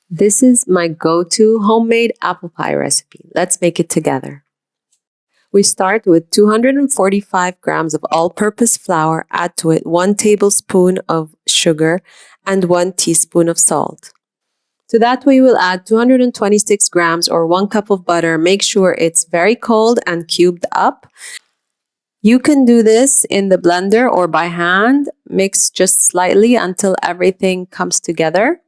This is my go-to homemade apple pie recipe. Let's make it together. We start with 245 grams of all-purpose flour. Add to it 1 tablespoon of sugar and 1 teaspoon of salt. To that we will add 226 grams or 1 cup of butter. Make sure it's very cold and cubed up. You can do this in the blender or by hand. Mix just slightly until everything comes together.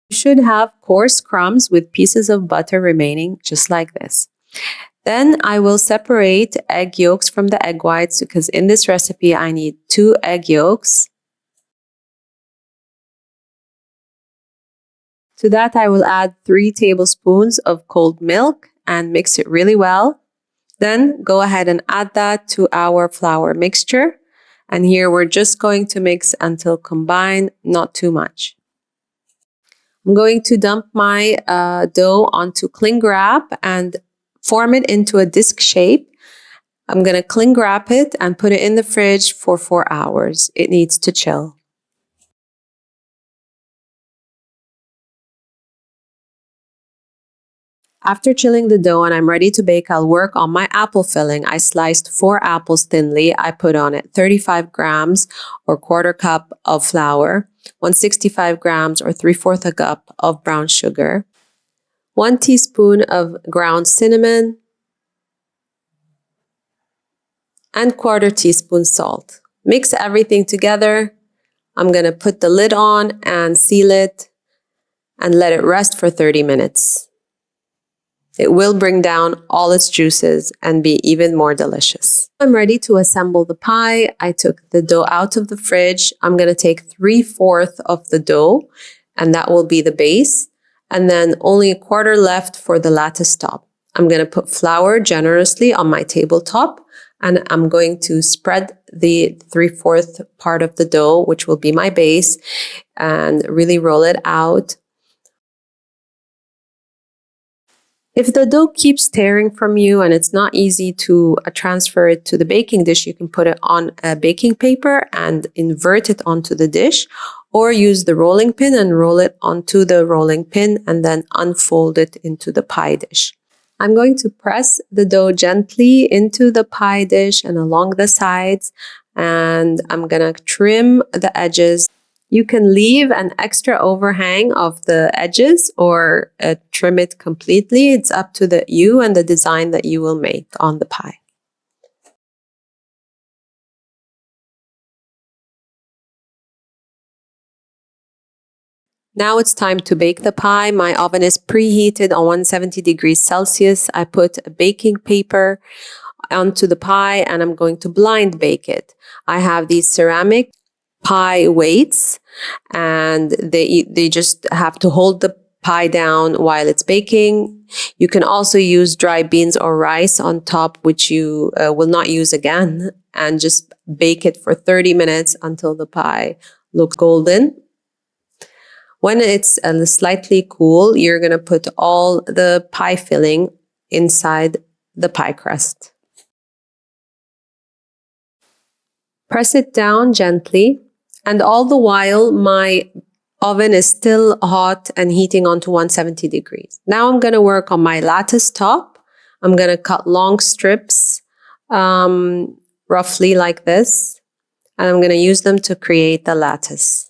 You should have coarse crumbs with pieces of butter remaining, just like this. Then I will separate egg yolks from the egg whites because in this recipe I need 2 egg yolks. To that I will add 3 tablespoons of cold milk and mix it really well. Then go ahead and add that to our flour mixture. And here we're just going to mix until combined, not too much. I'm going to dump my dough onto cling wrap and form it into a disc shape. I'm going to cling wrap it and put it in the fridge for 4 hours. It needs to chill. After chilling the dough and I'm ready to bake, I'll work on my apple filling. I sliced 4 apples thinly. I put on it 35 grams or 1/4 cup of flour, 165 grams or 3/4 a cup of brown sugar, 1 teaspoon of ground cinnamon, and 1/4 teaspoon salt. Mix everything together. I'm going to put the lid on and seal it and let it rest for 30 minutes. It will bring down all its juices and be even more delicious. I'm ready to assemble the pie. I took the dough out of the fridge. I'm going to take 3/4 of the dough and that will be the base. And then only 1/4 left for the lattice top. I'm going to put flour generously on my tabletop and I'm going to spread the 3/4 part of the dough, which will be my base, and really roll it out. If the dough keeps tearing from you and it's not easy to transfer it to the baking dish, you can put it on a baking paper and invert it onto the dish, or use the rolling pin and roll it onto the rolling pin and then unfold it into the pie dish. I'm going to press the dough gently into the pie dish and along the sides, and I'm going to trim the edges. You can leave an extra overhang of the edges or trim it completely. It's up to you and the design that you will make on the pie. Now it's time to bake the pie. My oven is preheated on 170 degrees Celsius. I put a baking paper onto the pie and I'm going to blind bake it. I have these ceramic pie weights and they just have to hold the pie down while it's baking. You can also use dry beans or rice on top, which you will not use again, and just bake it for 30 minutes until the pie looks golden. When it's slightly cool, you're going to put all the pie filling inside the pie crust. Press it down gently. And all the while, my oven is still hot and heating onto 170 degrees. Now I'm going to work on my lattice top. I'm going to cut long strips, roughly like this. And I'm going to use them to create the lattice.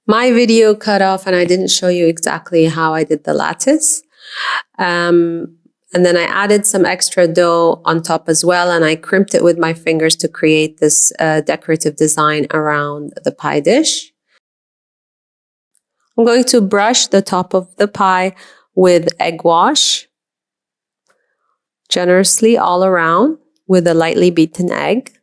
My video cut off and I didn't show you exactly how I did the lattice. And then I added some extra dough on top as well, and I crimped it with my fingers to create this decorative design around the pie dish. I'm going to brush the top of the pie with egg wash, generously all around with a lightly beaten egg.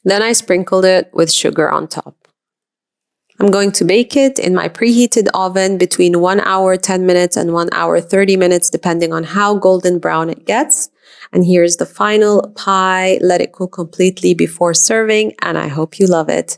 Then I sprinkled it with sugar on top. I'm going to bake it in my preheated oven between 1 hour 10 minutes and 1 hour 30 minutes depending on how golden brown it gets. And here's the final pie. Let it cool completely before serving and I hope you love it.